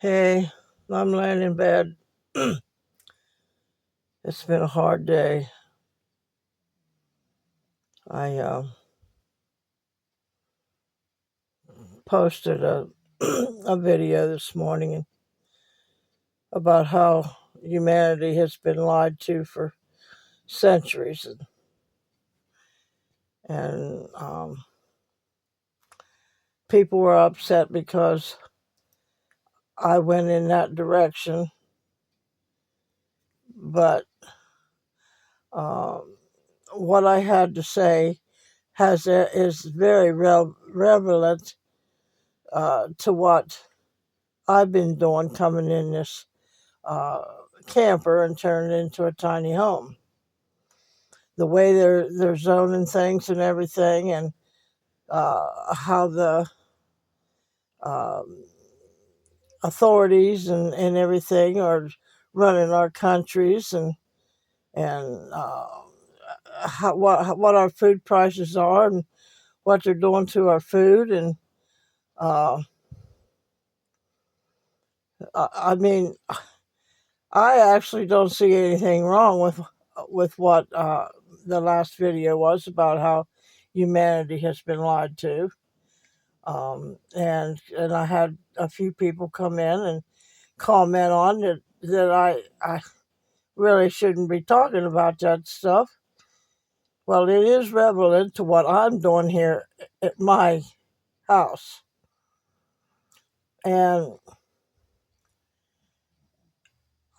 Hey, I'm laying in bed. It's been a hard day. I posted a a video this morning about how humanity has been lied to for centuries, and people were upset because I went in that direction. But um, what I had to say is very relevant to what I've been doing, coming in this uh, camper and turn it into a tiny home. The way they're zoning things and everything, and how the um, authorities and everything are running our countries, and what our food prices are, and what they're doing to our food. And uh, I mean, I actually don't see anything wrong with what the last video was about how humanity has been lied to. And I had a few people come in and comment on that I really shouldn't be talking about that stuff. Well, it is relevant to what I'm doing here at my house. And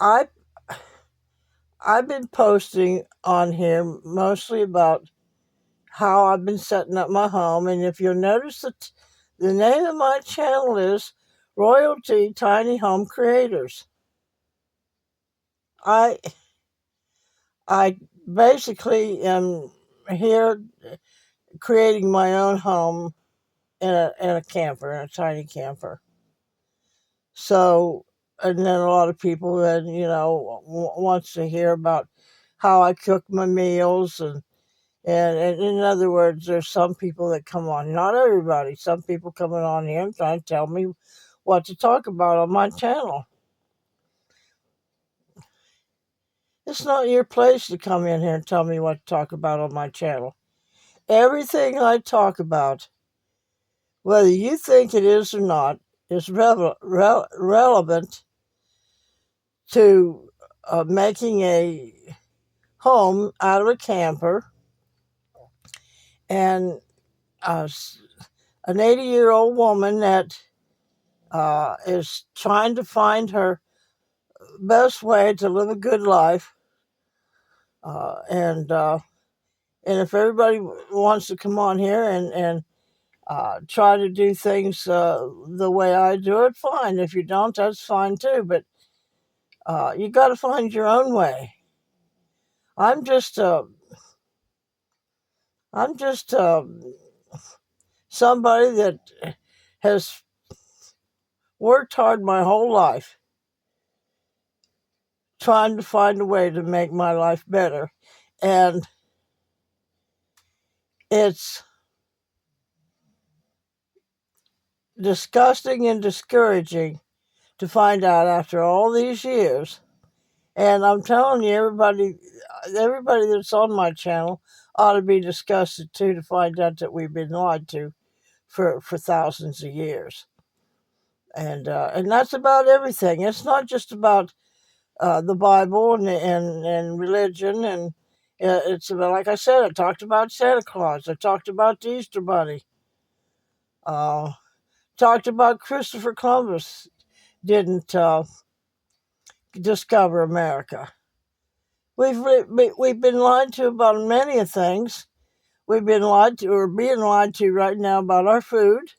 I I've been posting on here mostly about how I've been setting up my home. And if you'll notice that the name of my channel is Royalty Tiny Home Creators. I I basically am here creating my own home in a camper, in a tiny camper. So, and then a lot of people then, wants to hear about how I cook my meals. And in other words, there's some people that come on, not everybody, some people coming on here and trying to tell me what to talk about on my channel. It's not your place to come in here and tell me what to talk about on my channel. Everything I talk about, whether you think it is or not, is relevant to making a home out of a camper. And an 80-year-old woman that is trying to find her best way to live a good life. And if everybody wants to come on here and try to do things the way I do it, fine. If you don't, that's fine too. But you got to find your own way. I'm just I'm just somebody that has worked hard my whole life trying to find a way to make my life better. And it's disgusting and discouraging to find out after all these years. And I'm telling you, everybody that's on my channel ought to be disgusted too, to find out that we've been lied to for thousands of years. And that's about everything. It's not just about the Bible and religion. And it's about, like I said, I talked about Santa Claus. I talked about the Easter Bunny. Uh, Talked about Christopher Columbus didn't discover America. We've been lied to about many things. We've been lied to, or being lied to right now, about our food.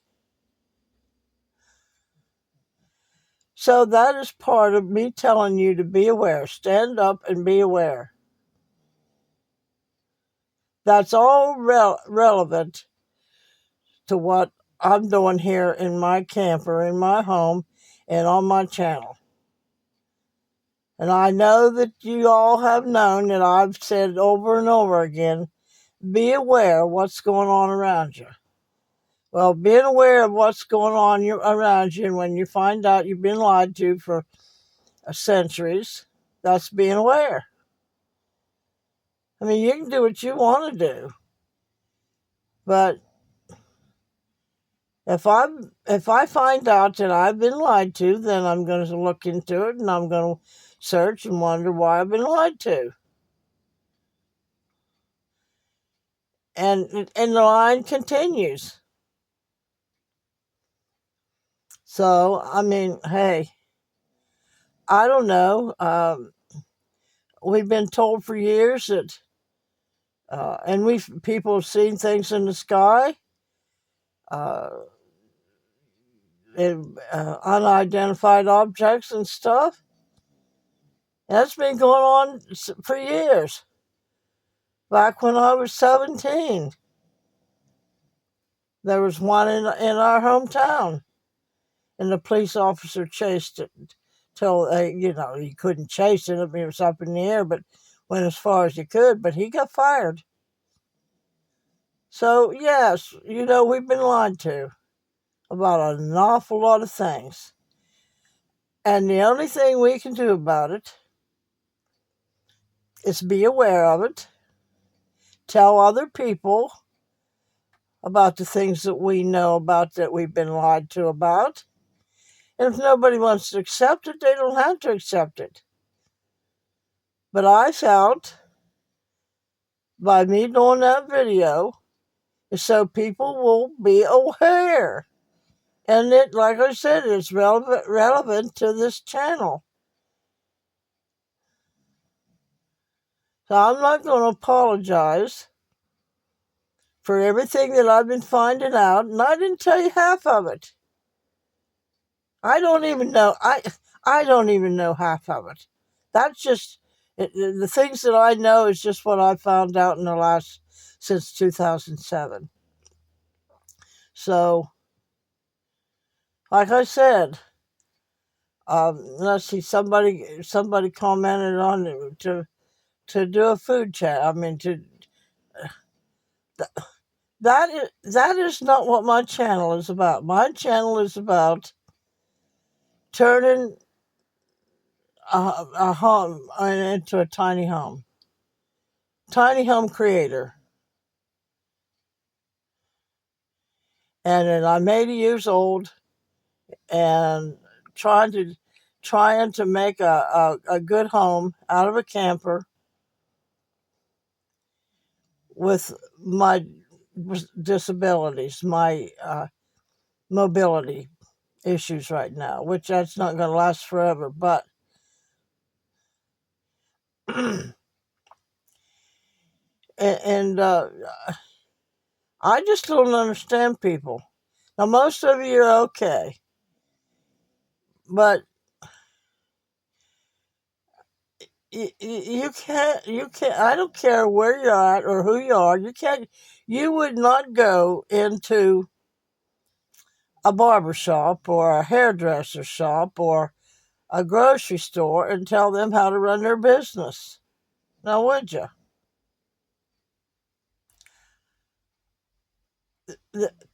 So that is part of me telling you to be aware. Stand up and be aware. That's all relevant to what I'm doing here in my camper, in my home, and on my channel. And I know that you all have known that I've said over and over again, be aware of what's going on around you. Well, being aware of what's going on around you, and when you find out you've been lied to for centuries, that's being aware. I mean, you can do what you want to do, but if I find out that I've been lied to, then I'm going to look into it and I'm going to search and wonder why I've been lied to. And the line continues. So, I mean, hey, I don't know. We've been told for years that, and people have seen things in the sky, uh, unidentified objects and stuff. That's been going on for years. Back when I was 17, there was one in our hometown, and the police officer chased it till he couldn't chase it. I mean, it was up in the air, but went as far as he could. But he got fired. So yes, we've been lied to about an awful lot of things, and the only thing we can do about it is be aware of it, tell other people about the things that we know about that we've been lied to about. And if nobody wants to accept it, they don't have to accept it. But I felt by me doing that video is so people will be aware. And it, like I said, it's relevant to this channel. So I'm not going to apologize for everything that I've been finding out, and I didn't tell you half of it. I don't even know. I don't even know half of it. That's just the things that I know is just what I found out in the last since 2007. So, like I said, let's see. Somebody commented on it to do a food chat. I mean, that is not what my channel is about. My channel is about turning a home into a tiny home. Tiny home creator. And then I'm 80 years old and trying to make a good home out of a camper with my disabilities, my mobility issues right now, which that's not going to last forever. But and I just don't understand people. Now, most of you are okay, but you can't. I don't care where you're at or who you are. You can't. You would not go into a barber shop or a hairdresser shop or a grocery store and tell them how to run their business. Now, would you?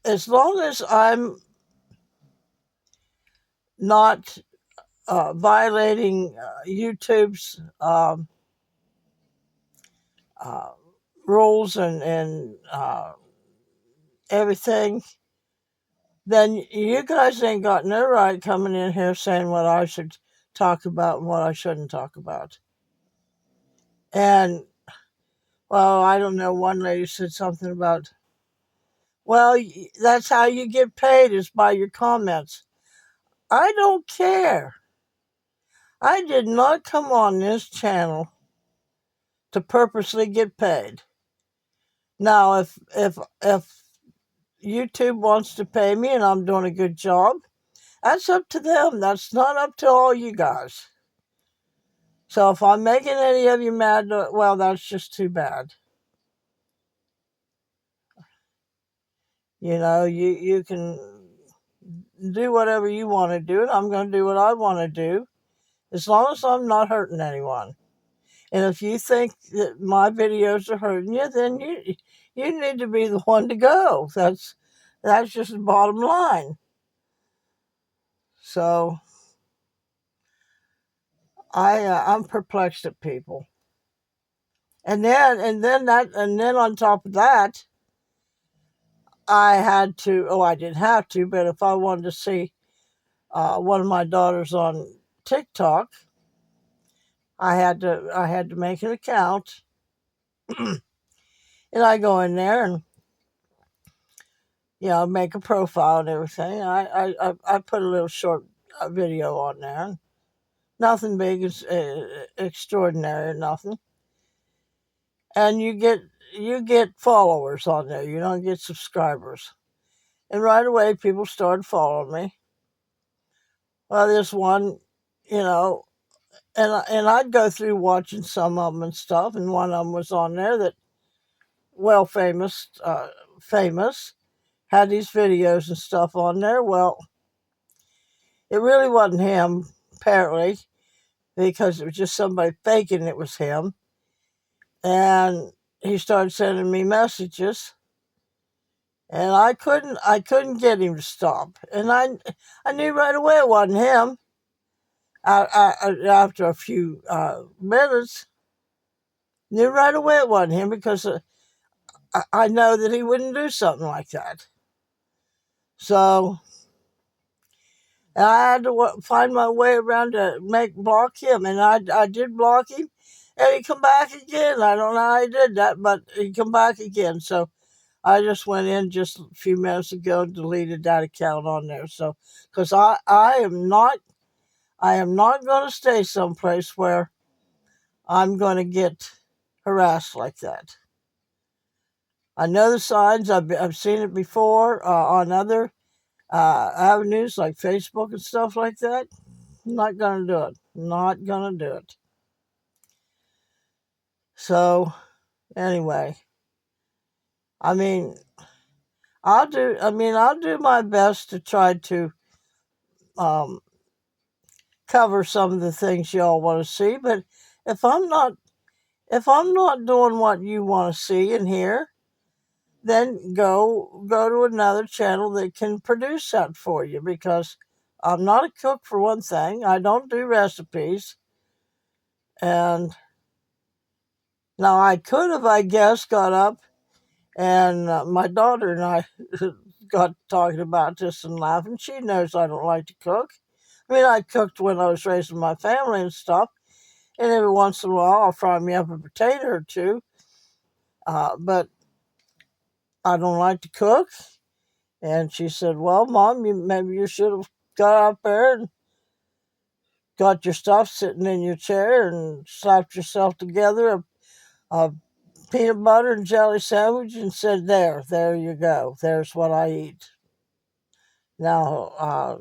As long as I'm not violating YouTube's uh, rules and everything, then you guys ain't got no right coming in here saying what I should talk about and what I shouldn't talk about. And, well, I don't know, one lady said something about, well, that's how you get paid is by your comments. I don't care. I did not come on this channel to purposely get paid. Now, if YouTube wants to pay me and I'm doing a good job, that's up to them. That's not up to all you guys. So if I'm making any of you mad, well, that's just too bad. You can do whatever you want to do, and I'm going to do what I want to do, as long as I'm not hurting anyone. And if you think that my videos are hurting you, then you need to be the one to go. That's just the bottom line. So I'm perplexed at people. And then on top of that, I had to. Oh, I didn't have to, but if I wanted to see one of my daughters on TikTok, I had to make an account, and I go in there and make a profile and everything. I put a little short video on there. Nothing big, is extraordinary, nothing. And you get followers on there. You don't get subscribers. And right away, people started following me. Well, there's one, you know, and I'd go through watching some of them and stuff, and one of them was on there that well famous had these videos and stuff on there. Well, it really wasn't him, apparently, because it was just somebody faking it was him. And he started sending me messages, and I couldn't get him to stop. And I knew right away it wasn't him. After a few minutes, knew right away it wasn't him because I know that he wouldn't do something like that. So I had to find my way around to block him, and I did block him, and he come back again. I don't know how he did that, but he come back again. So I just went in just a few minutes ago and deleted that account on there. So because I am not going to stay someplace where I'm going to get harassed like that. I know the signs. I've seen it before on other avenues like Facebook and stuff like that. Not gonna do it. Not gonna do it. So anyway, I mean, I'll do my best to try to um, cover some of the things y'all want to see. But if I'm not if I'm not doing what you want to see and hear, then go to another channel that can produce that for you, because I'm not a cook for one thing. I don't do recipes. And now I could have, I guess, got up and my daughter and I got talking about this and laughing. She knows I don't like to cook. I mean, I cooked when I was raising my family and stuff, and every once in a while I'll fry me up a potato or two. But I don't like to cook. And she said, "Well, Mom, maybe you should have got out there and got your stuff sitting in your chair and slapped yourself together a peanut butter and jelly sandwich and said, there you go. There's what I eat. Now,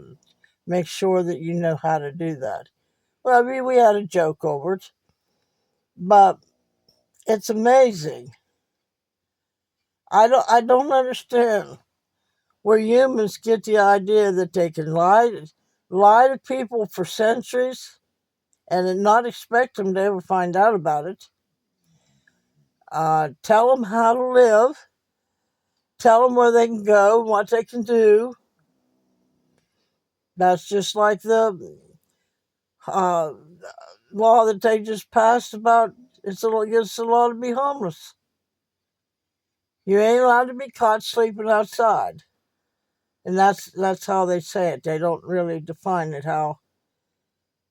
make sure that you know how to do that." Well, I mean, we had a joke over it, but it's amazing. I don't understand where humans get the idea that they can lie to people for centuries and not expect them to ever find out about it. Tell them how to live, tell them where they can go, what they can do. That's just like the uh, law that they just passed about against the law to be homeless. You ain't allowed to be caught sleeping outside. And that's how they say it. They don't really define it how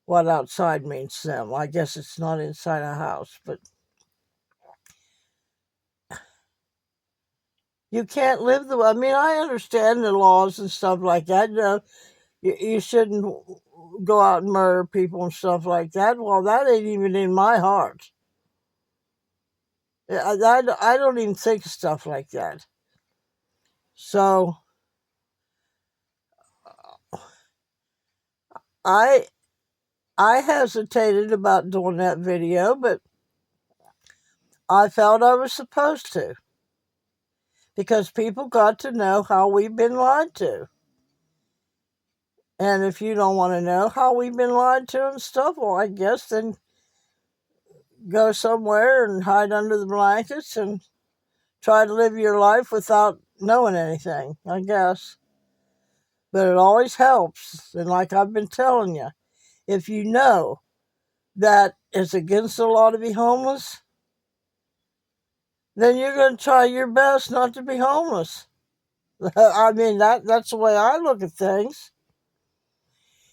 what outside means to them. I guess it's not inside a house, but you can't live the way. I mean, I understand the laws and stuff like that. You shouldn't go out and murder people and stuff like that. Well, that ain't even in my heart. I don't even think of stuff like that. So I I hesitated about doing that video, but I felt I was supposed to, because people got to know how we've been lied to. And if you don't want to know how we've been lied to and stuff, well, I guess then go somewhere and hide under the blankets and try to live your life without knowing anything, I guess. But it always helps. And like I've been telling you, if you know that it's against the law to be homeless, then you're going to try your best not to be homeless. I mean, that's the way I look at things.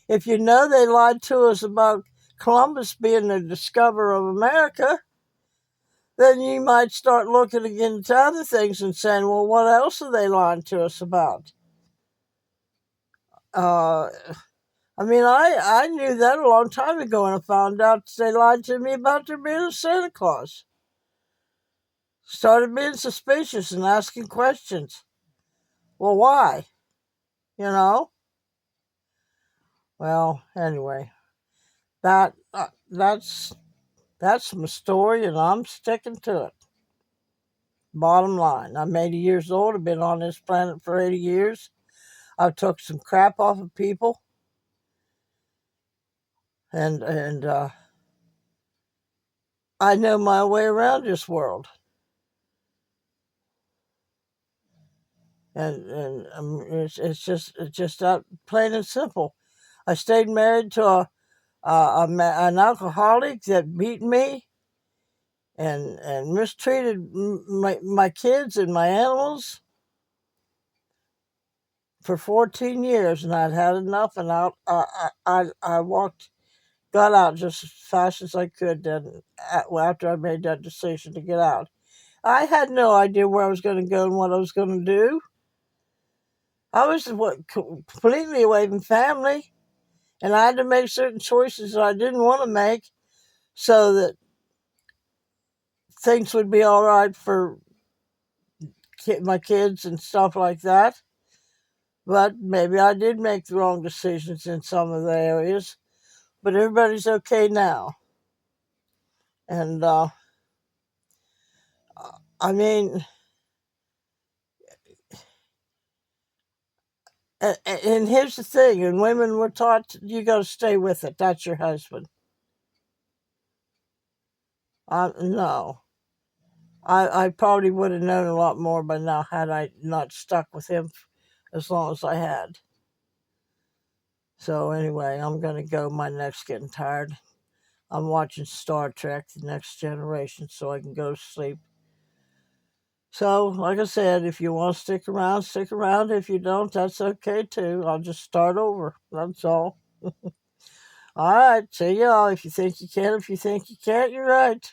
If you know they lied to us about Columbus being the discoverer of America, then you might start looking into other things and saying, well, what else are they lying to us about? Uh, I mean, I knew that a long time ago, and I found out they lied to me about there being a Santa Claus. Started being suspicious and asking questions. Well, why? You know? Well, anyway, that's my story, and I'm sticking to it. Bottom line, I'm 80 years old. I've been on this planet for 80 years. I've took some crap off of people, and I know my way around this world. And it's just that plain and simple. I stayed married to an alcoholic that beat me and mistreated my kids and my animals for 14 years, and I'd had enough, and I got out just as fast as I could. Then after I made that decision to get out, I had no idea where I was going to go and what I was going to do. I was completely away from family, and I had to make certain choices that I didn't want to make so that things would be all right for my kids and stuff like that. But maybe I did make the wrong decisions in some of the areas. But everybody's okay now. And I mean, and here's the thing: and women were taught you got to stay with it. That's your husband. No, I probably would have known a lot more by now had I not stuck with him as long as I had. So anyway, I'm gonna go. My neck's getting tired. I'm watching Star Trek: The Next Generation, so I can go to sleep. So, like I said, if you want to stick around, stick around. If you don't, that's okay too. I'll just start over. That's all. All right, see y'all. If you think you can, if you think you can't, you're right.